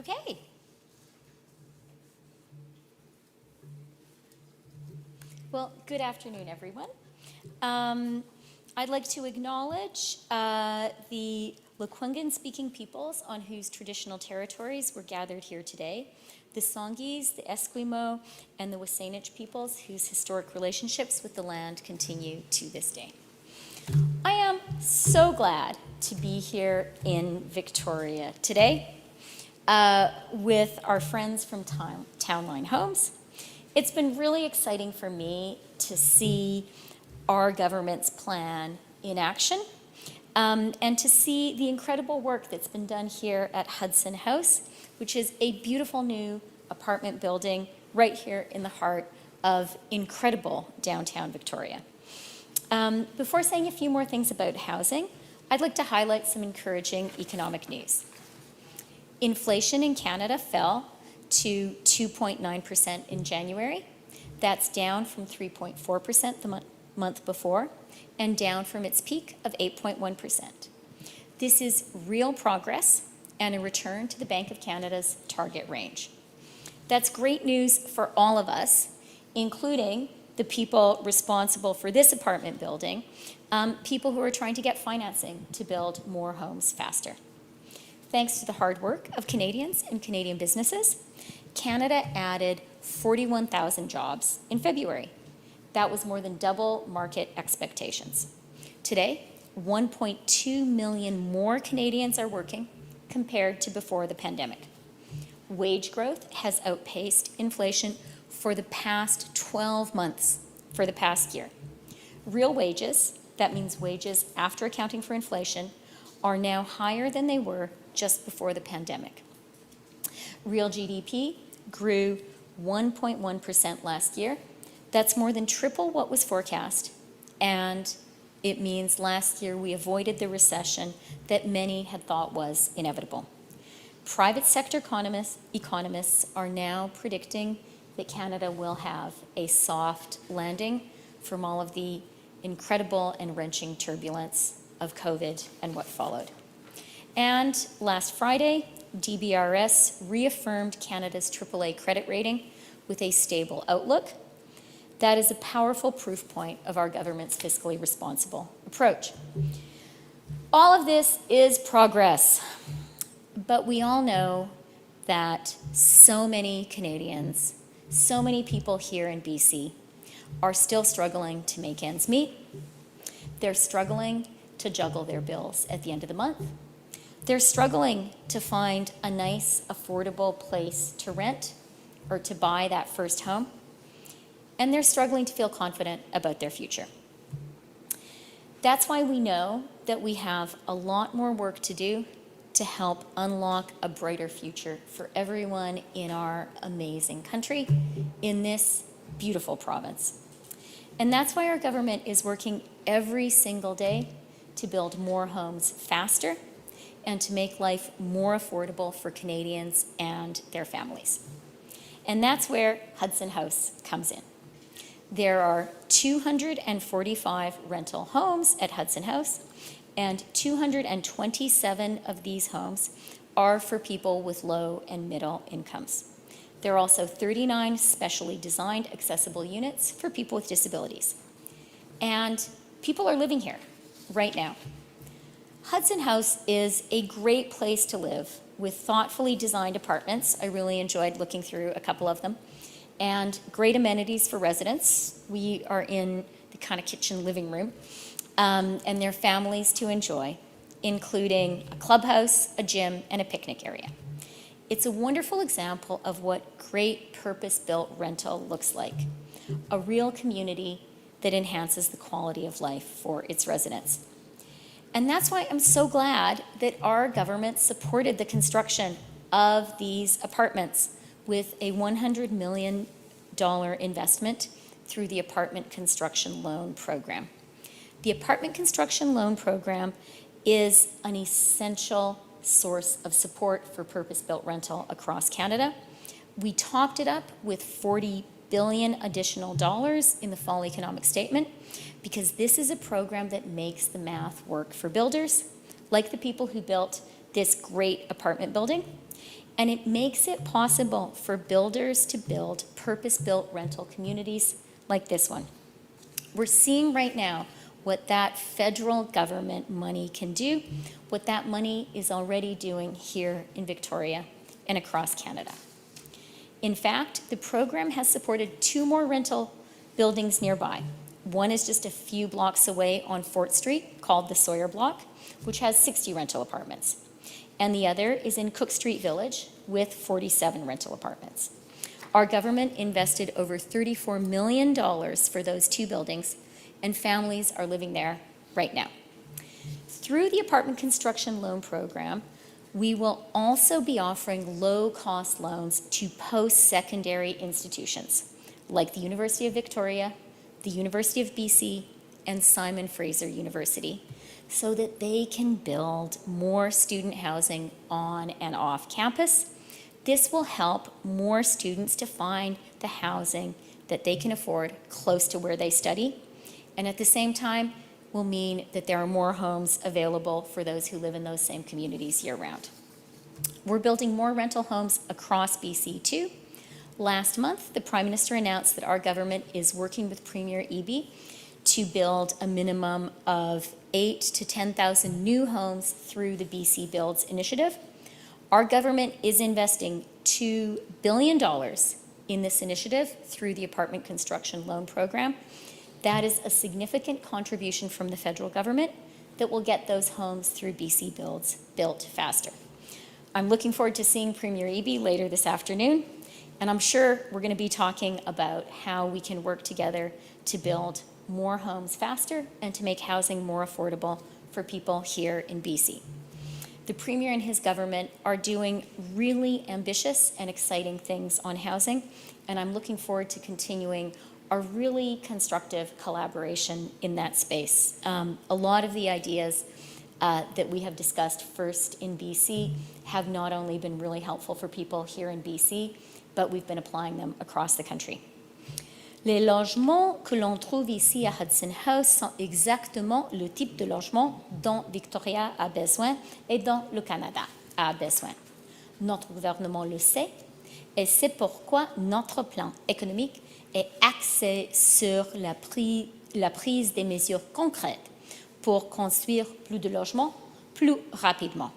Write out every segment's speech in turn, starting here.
Okay. Well, good afternoon, everyone. I'd like to acknowledge the Lekwungen-speaking peoples on whose traditional territories we're gathered here today, the Songhees, the Esquimaux, and the Wasanich peoples whose historic relationships with the land continue to this day. I am so glad to be here in Victoria today with our friends from Townline Homes. It's been really exciting for me to see our government's plan in action and to see the incredible work that's been done here at Hudson House, which is a beautiful new apartment building right here in the heart of incredible downtown Victoria. Before saying a few more things about housing, I'd like to highlight some encouraging economic news. Inflation in Canada fell to 2.9% in January. That's down from 3.4% the month before and down from its peak of 8.1%. This is real progress and a return to the Bank of Canada's target range. That's great news for all of us, including the people responsible for this apartment building, people who are trying to get financing to build more homes faster. Thanks to the hard work of Canadians and Canadian businesses, Canada added 41,000 jobs in February. That was more than double market expectations. Today, 1.2 million more Canadians are working compared to before the pandemic. Wage growth has outpaced inflation for the past 12 months for the past year. Real wages, that means wages after accounting for inflation, are now higher than they were just before the pandemic. Real GDP grew 1.1% last year. That's more than triple what was forecast, and it means last year we avoided the recession that many had thought was inevitable. Private sector economists are now predicting that Canada will have a soft landing from all of the incredible and wrenching turbulence of COVID and what followed. And last Friday, DBRS reaffirmed Canada's AAA credit rating with a stable outlook. That is a powerful proof point of our government's fiscally responsible approach. All of this is progress, but we all know that so many Canadians, so many people here in BC are still struggling to make ends meet. They're struggling to juggle their bills at the end of the month. They're struggling to find a nice, affordable place to rent or to buy that first home. And they're struggling to feel confident about their future. That's why we know that we have a lot more work to do to help unlock a brighter future for everyone in our amazing country, in this beautiful province. And that's why our government is working every single day to build more homes faster and to make life more affordable for Canadians and their families. And that's where Hudson House comes in. There are 245 rental homes at Hudson House, and 227 of these homes are for people with low and middle incomes. There are also 39 specially designed accessible units for people with disabilities. And people are living here right now. Hudson House is a great place to live with thoughtfully designed apartments. I really enjoyed looking through a couple of them. And great amenities for residents. We are in the kind of kitchen living room, and their families to enjoy, including a clubhouse, a gym, and a picnic area. It's a wonderful example of what great purpose-built rental looks like, a real community that enhances the quality of life for its residents. And that's why I'm so glad that our government supported the construction of these apartments with a $100 million investment through the Apartment Construction Loan Program. The Apartment Construction Loan Program is an essential source of support for purpose-built rental across Canada. We topped it up with $40 billion additional dollars in the fall economic statement because this is a program that makes the math work for builders, like the people who built this great apartment building. And it makes it possible for builders to build purpose-built rental communities like this one. We're seeing right now what that federal government money can do, what that money is already doing here in Victoria and across Canada. In fact, the program has supported 2 more rental buildings nearby. One is just a few blocks away on Fort Street, called the Sawyer Block, which has 60 rental apartments. And the other is in Cook Street Village with 47 rental apartments. Our government invested over $34 million for those 2 buildings, and families are living there right now. Through the apartment construction loan program, we will also be offering low-cost loans to post-secondary institutions like the University of Victoria, the University of BC, and Simon Fraser University, so that they can build more student housing on and off campus. This will help more students to find the housing that they can afford close to where they study, and at the same time will mean that there are more homes available for those who live in those same communities year-round. We're building more rental homes across BC too. Last month, the Prime Minister announced that our government is working with Premier Eby to build a minimum of 8,000 to 10,000 new homes through the BC Builds initiative. Our government is investing $2 billion in this initiative through the apartment construction loan program. That is a significant contribution from the federal government that will get those homes through BC Builds built faster. I'm looking forward to seeing Premier Eby later this afternoon, and I'm sure we're going to be talking about how we can work together to build more homes faster and to make housing more affordable for people here in BC. The Premier and his government are doing really ambitious and exciting things on housing, and I'm looking forward to continuing a really constructive collaboration in that space. A lot of the ideas that we have discussed first in BC have not only been really helpful for people here in BC, but we've been applying them across the country. Les logements que l'on trouve ici à Hudson House sont exactement le type de logement dont Victoria a besoin et dont le Canada a besoin. Notre gouvernement le sait et c'est pourquoi notre plan économique est axé sur la prise des mesures concrètes pour construire plus de logements plus rapidement.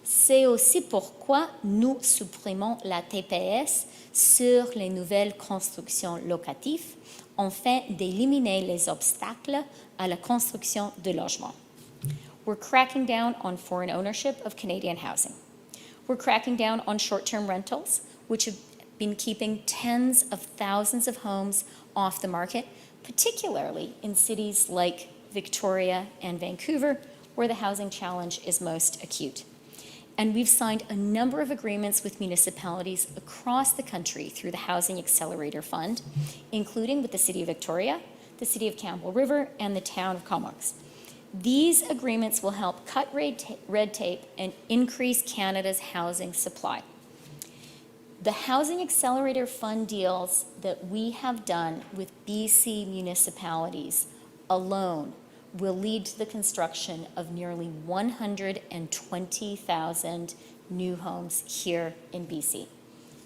C'est aussi pourquoi nous supprimons la TPS sur les nouvelles constructions locatives afin d'éliminer les obstacles à la construction de logements. We're cracking down on foreign ownership of Canadian housing. We're cracking down on short-term rentals, which have been keeping tens of thousands of homes off the market, particularly in cities like Victoria and Vancouver, where the housing challenge is most acute. And we've signed a number of agreements with municipalities across the country through the Housing Accelerator Fund, including with the City of Victoria, the City of Campbell River, and the Town of Comox. These agreements will help cut red tape and increase Canada's housing supply. The Housing Accelerator Fund deals that we have done with BC municipalities alone will lead to the construction of nearly 120,000 new homes here in BC.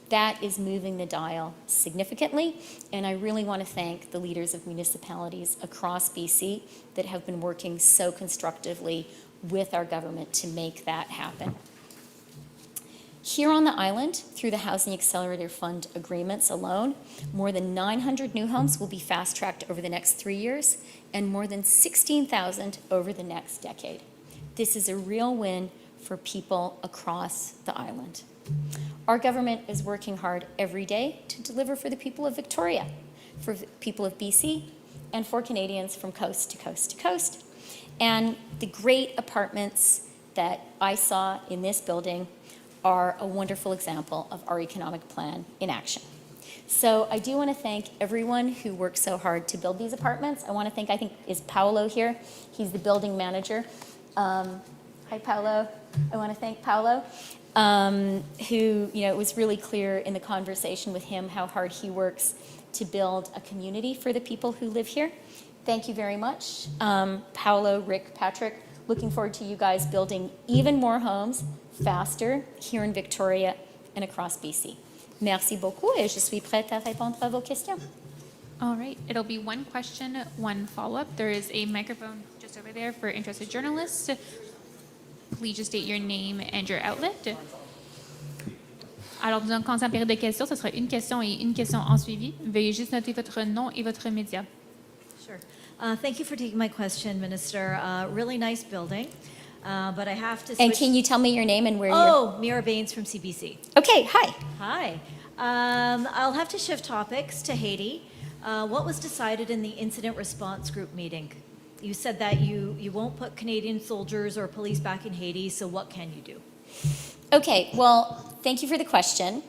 That is moving the dial significantly, and I really want to thank the leaders of municipalities across BC that have been working so constructively with our government to make that happen. Here on the island, through the Housing Accelerator Fund agreements alone, more than 900 new homes will be fast-tracked over the next 3 years, and more than 16,000 over the next decade. This is a real win for people across the island. Our government is working hard every day to deliver for the people of Victoria, for the people of BC, and for Canadians from coast to coast to coast. And the great apartments that I saw in this building are a wonderful example of our economic plan in action. So I do want to thank everyone who worked so hard to build these apartments. I want to thank, I think, is Paolo here? He's the building manager. Hi, Paolo. I want to thank Paolo, who, it was really clear in the conversation with him how hard he works to build a community for the people who live here. Thank you very much. Paolo, Rick, Patrick, looking forward to you guys building even more homes faster here in Victoria and across BC. Merci beaucoup et je suis prête à répondre à vos questions. All right, it'll be one question, one follow-up. There is a microphone just over there for interested journalists. Please just state your name and your outlet. Alors, nous allons commencer en période de questions. Ce sera une question et une question en suivi. Veuillez juste noter votre nom et votre média. Sure. Thank you for taking my question, Minister. Really nice building, but I have to switch. And can you tell me your name and where you're... Oh, Mira Baines from CBC. Okay, hi. Hi. I'll have to shift topics to Haiti. What was decided in the incident response group meeting? You said that you won't put Canadian soldiers or police back in Haiti, so what can you do? Okay, well, thank you for the question.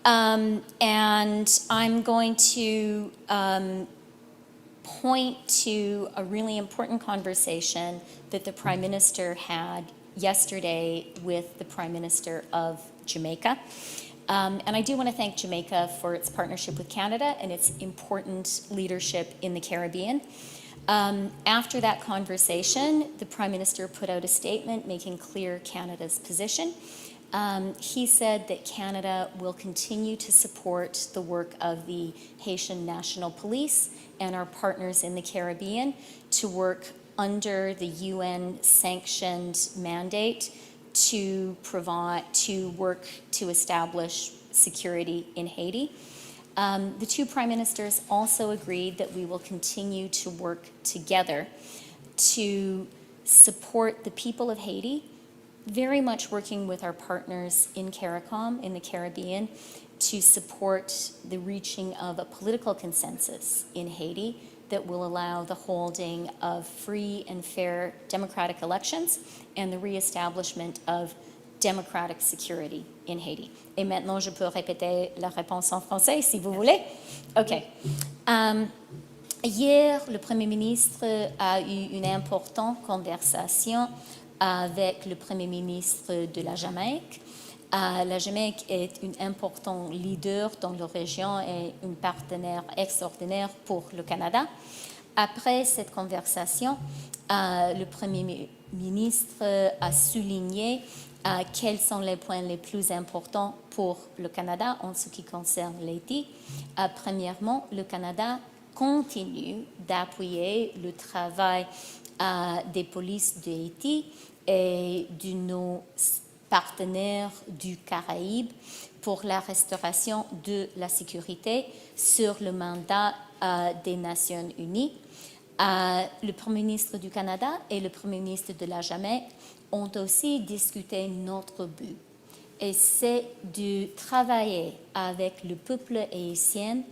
And I'm going to point to a really important conversation that the Prime Minister had yesterday with the Prime Minister of Jamaica. And I do want to thank Jamaica for its partnership with Canada and its important leadership in the Caribbean. After that conversation, the Prime Minister put out a statement making clear Canada's position. He said that Canada will continue to support the work of the Haitian National Police and our partners in the Caribbean to work under the UN-sanctioned mandate to work to establish security in Haiti. The two prime ministers also agreed that we will continue to work together to support the people of Haiti, very much working with our partners in CARICOM, in the Caribbean, to support the reaching of a political consensus in Haiti that will allow the holding of free and fair democratic elections and the reestablishment of democratic security in Haiti. Et maintenant, je peux répéter la réponse en français, si vous voulez. OK. Hier, le Premier ministre a eu une importante conversation avec le Premier ministre de la Jamaïque. La Jamaïque est un important leader dans la région et un partenaire extraordinaire pour le Canada. Après cette conversation, le Premier ministre a souligné quels sont les points les plus importants pour le Canada en ce qui concerne l'Haïti. Premièrement, le Canada continue d'appuyer le travail des polices de Haïti et de nos partenaires du Caraïbe pour la restauration de la sécurité sur le mandat des Nations Unies. Le Premier ministre du Canada et le Premier ministre de la Jamaïque ont aussi discuté notre but. Et c'est de travailler avec le peuple haïtien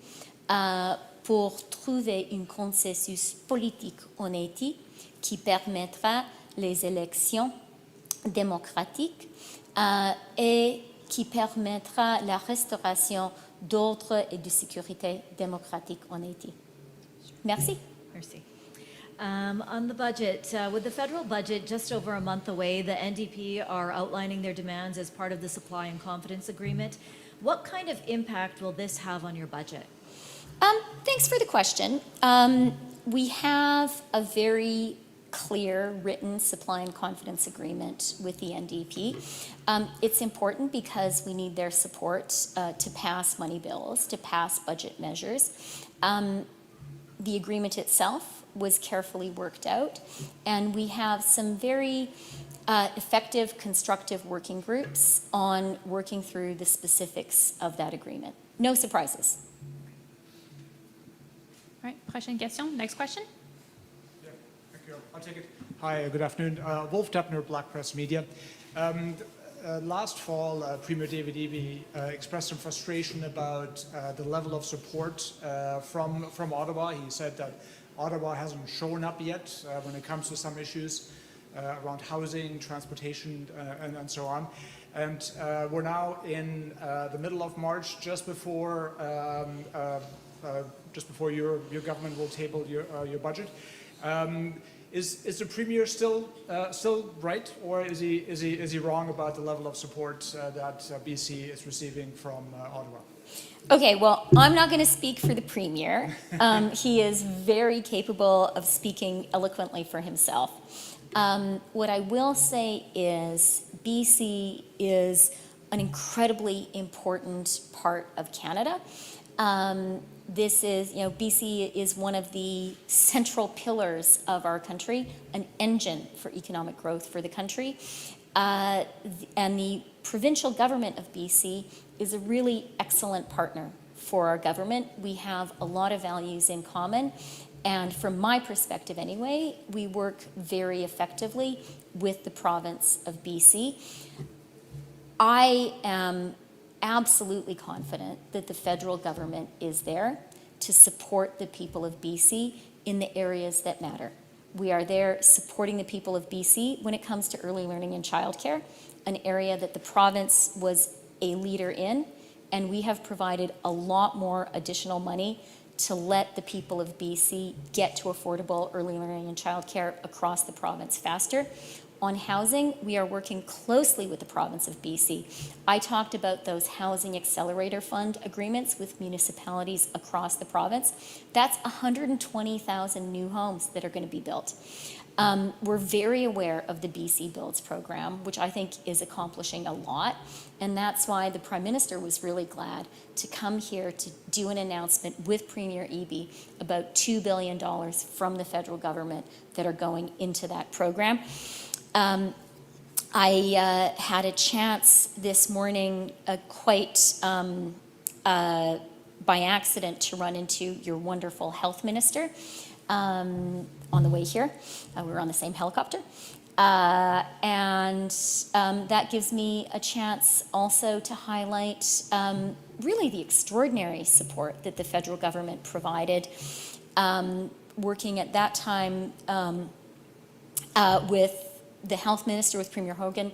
pour trouver un consensus politique en Haïti qui permettra les élections démocratiques et qui permettra la restauration d'ordre et de sécurité démocratique en Haïti. Merci. Merci. On the budget, with the federal budget just over a month away, the NDP are outlining their demands as part of the Supply and Confidence Agreement. What kind of impact will this have on your budget? Thanks for the question. We have a very clear written supply and confidence agreement with the NDP. It's important because we need their support to pass money bills, to pass budget measures. The agreement itself was carefully worked out, and we have some very effective, constructive working groups on working through the specifics of that agreement. No surprises. All right, prochaine question. Next question. Yeah, thank you. I'll take it. Hi, good afternoon. Wolf Deppner, Black Press Media. Last fall, Premier David Eby expressed some frustration about the level of support from Ottawa. He said that Ottawa hasn't shown up yet when it comes to some issues around housing, transportation, and so on. And we're now in the middle of March, just before your government will table your budget. Is the Premier still right, or is he wrong about the level of support that BC is receiving from Ottawa? Okay, well, I'm not going to speak for the Premier. He is very capable of speaking eloquently for himself. What I will say is BC is an incredibly important part of Canada. This is, BC is one of the central pillars of our country, an engine for economic growth for the country. And the provincial government of BC is a really excellent partner for our government. We have a lot of values in common. And from my perspective anyway, we work very effectively with the province of BC. I am absolutely confident that the federal government is there to support the people of BC in the areas that matter. We are there supporting the people of BC when it comes to early learning and childcare, an area that the province was a leader in, and we have provided a lot more additional money to let the people of BC get to affordable early learning and childcare across the province faster. On housing, we are working closely with the province of BC. I talked about those housing accelerator fund agreements with municipalities across the province. That's 120,000 new homes that are going to be built. We're very aware of the BC Builds program, which I think is accomplishing a lot. And that's why the Prime Minister was really glad to come here to do an announcement with Premier Eby about $2 billion from the federal government that are going into that program. I had a chance this morning quite by accident to run into your wonderful health minister on the way here. We were on the same helicopter. And that gives me a chance also to highlight really the extraordinary support that the federal government provided, working at that time with the health minister, with Premier Hogan,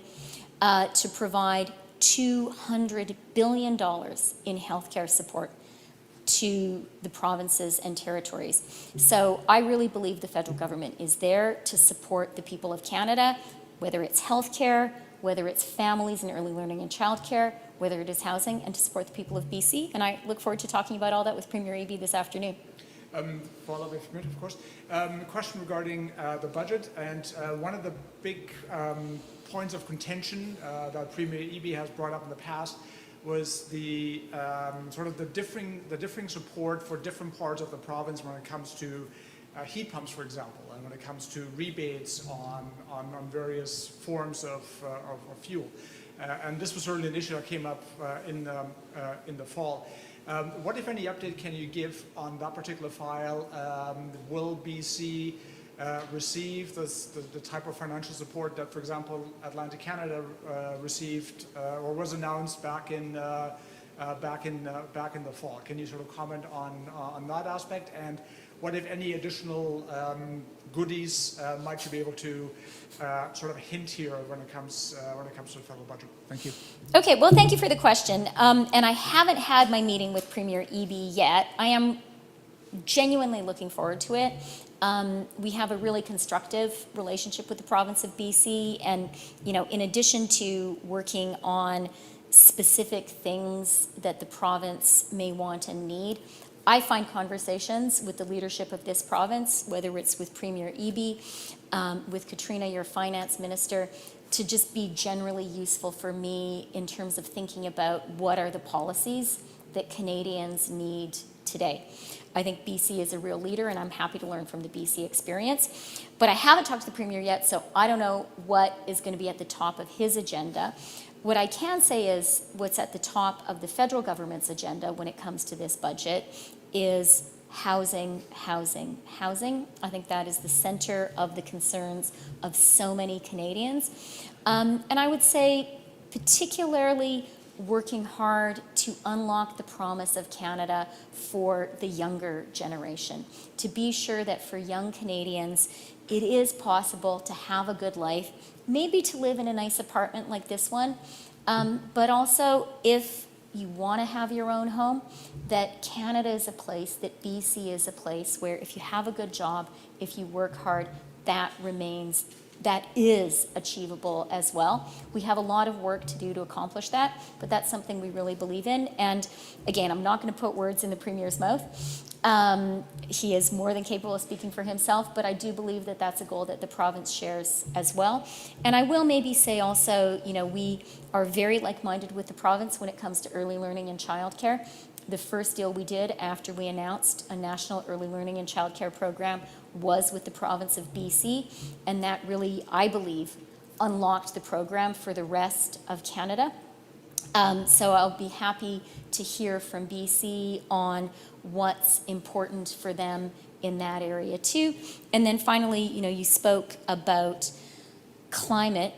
to provide $200 billion in healthcare support to the provinces and territories. So I really believe the federal government is there to support the people of Canada, whether it's healthcare, whether it's families and early learning and childcare, whether it is housing, and to support the people of BC. And I look forward to talking about all that with Premier Eby this afternoon. Follow-up if permitted, of course. Question regarding the budget, and one of the big points of contention that Premier Eby has brought up in the past was the sort of the differing support for different parts of the province when it comes to heat pumps, for example, and when it comes to rebates on various forms of fuel. And this was certainly an issue that came up in the fall. What, if any, update can you give on that particular file? Will BC receive the type of financial support that, for example, Atlantic Canada received or was announced back in the fall? Can you sort of comment on that aspect, and what, if any, additional goodies might you be able to sort of hint here when it comes to the federal budget? Thank you. Okay, well, thank you for the question. And I haven't had my meeting with Premier Eby yet. I am genuinely looking forward to it. We have a really constructive relationship with the province of BC, and in addition to working on specific things that the province may want and need, I find conversations with the leadership of this province, whether it's with Premier Eby, with Katrina, your finance minister, to just be generally useful for me in terms of thinking about what are the policies that Canadians need today. I think BC is a real leader, and I'm happy to learn from the BC experience. But I haven't talked to the Premier yet, so I don't know what is going to be at the top of his agenda. What I can say is what's at the top of the federal government's agenda when it comes to this budget is housing, housing, housing. I think that is the center of the concerns of so many Canadians. And I would say particularly working hard to unlock the promise of Canada for the younger generation, to be sure that for young Canadians, it is possible to have a good life, maybe to live in a nice apartment like this one, but also if you want to have your own home, that Canada is a place, that BC is a place where if you have a good job, if you work hard, that remains that is achievable as well. We have a lot of work to do to accomplish that, but that's something we really believe in. And again, I'm not going to put words in the Premier's mouth. He is more than capable of speaking for himself, but I do believe that that's a goal that the province shares as well. And I will maybe say also, you know, we are very like-minded with the province when it comes to early learning and childcare. The first deal we did after we announced a national early learning and childcare program was with the province of BC, and that really, I believe, unlocked the program for the rest of Canada. So I'll be happy to hear from BC on what's important for them in that area too. And then finally, you know, you spoke about climate.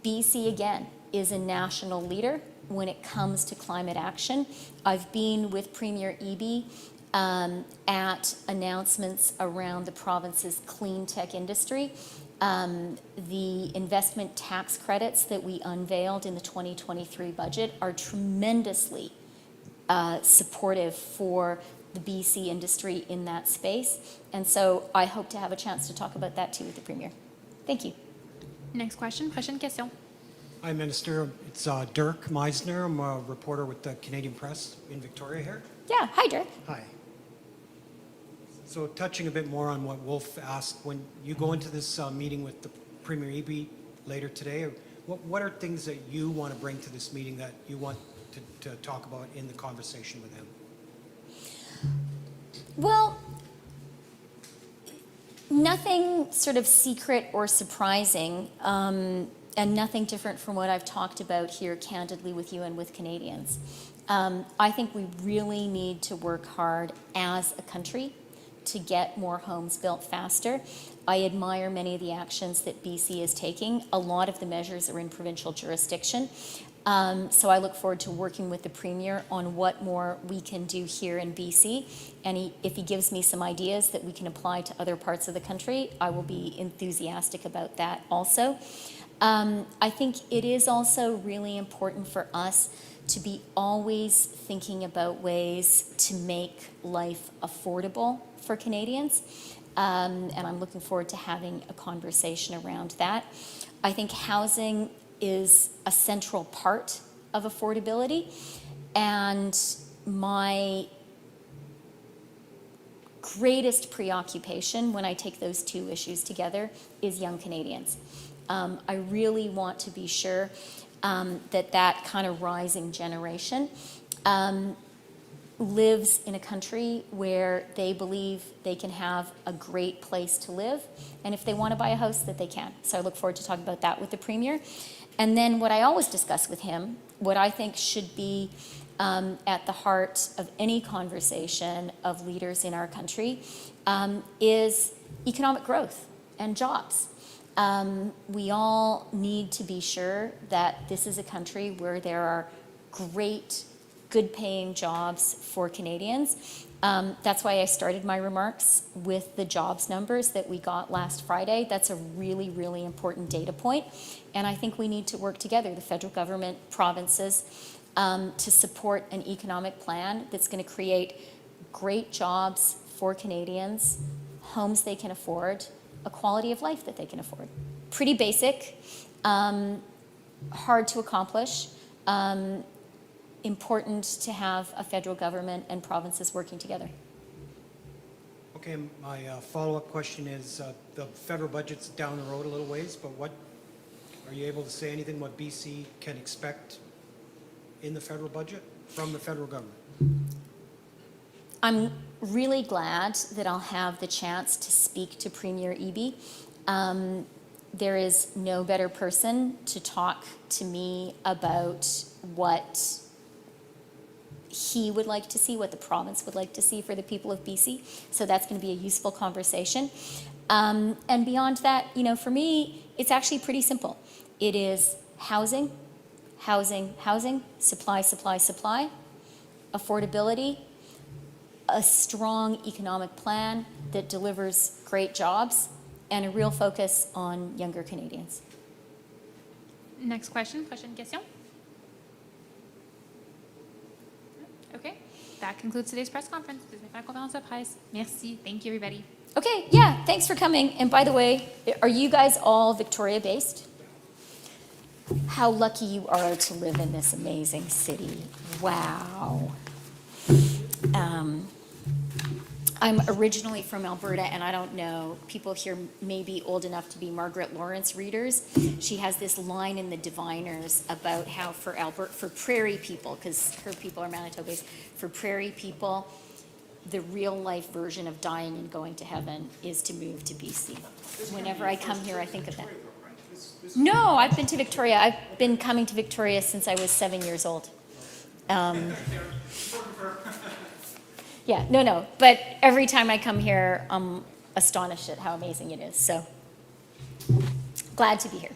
BC, again, is a national leader when it comes to climate action. I've been with Premier Eby at announcements around the province's clean tech industry. The investment tax credits that we unveiled in the 2023 budget are tremendously supportive for the BC industry in that space. And so I hope to have a chance to talk about that too with the Premier. Thank you. Next question. Prochaine question. Hi, Minister. It's Dirk Meisner. I'm a reporter with the Canadian Press in Victoria here. Yeah, hi, Dirk. Hi. So touching a bit more on what Wolf asked, when you go into this meeting with the Premier Eby later today, what are things that you want to bring to this meeting that you want to talk about in the conversation with him? Well, nothing sort of secret or surprising, and nothing different from what I've talked about here candidly with you and with Canadians. I think we really need to work hard as a country to get more homes built faster. I admire many of the actions that BC is taking. A lot of the measures are in provincial jurisdiction. So I look forward to working with the Premier on what more we can do here in BC. And if he gives me some ideas that we can apply to other parts of the country, I will be enthusiastic about that also. I think it is also really important for us to be always thinking about ways to make life affordable for Canadians. And I'm looking forward to having a conversation around that. I think housing is a central part of affordability. And my greatest preoccupation when I take those two issues together is young Canadians. I really want to be sure that kind of rising generation lives in a country where they believe they can have a great place to live, and if they want to buy a house, that they can. So I look forward to talking about that with the Premier. And then what I always discuss with him, what I think should be at the heart of any conversation of leaders in our country, is economic growth and jobs. We all need to be sure that this is a country where there are great, good-paying jobs for Canadians. That's why I started my remarks with the jobs numbers that we got last Friday. That's a really, really important data point. And I think we need to work together, the federal government, provinces, to support an economic plan that's going to create great jobs for Canadians, homes they can afford, a quality of life that they can afford. Pretty basic, hard to accomplish, important to have a federal government and provinces working together. Okay, my follow-up question is, the federal budget's down the road a little ways, but what, are you able to say anything what BC can expect in the federal budget from the federal government? I'm really glad that I'll have the chance to speak to Premier Eby. There is no better person to talk to me about what he would like to see, what the province would like to see for the people of BC. So that's going to be a useful conversation. And beyond that, you know, for me, it's actually pretty simple. It is housing, housing, housing, supply, supply, supply, affordability, a strong economic plan that delivers great jobs, and a real focus on younger Canadians. Next question. Prochaine question. Okay. That concludes today's press conference. Merci. Thank you, everybody. Okay, yeah, thanks for coming. And by the way, are you guys all Victoria-based? How lucky you are to live in this amazing city. Wow. I'm originally from Alberta, and I don't know, people here may be old enough to be Margaret Lawrence readers. She has this line in the Diviners about how for prairie people, because her people are Manitoba-based, for prairie people, the real life version of dying and going to heaven is to move to BC. Whenever I come here, I think of that. No, I've been to Victoria. I've been coming to Victoria since I was 7 years old. Yeah, no, but every time I come here, I'm astonished at how amazing it is. So, glad to be here.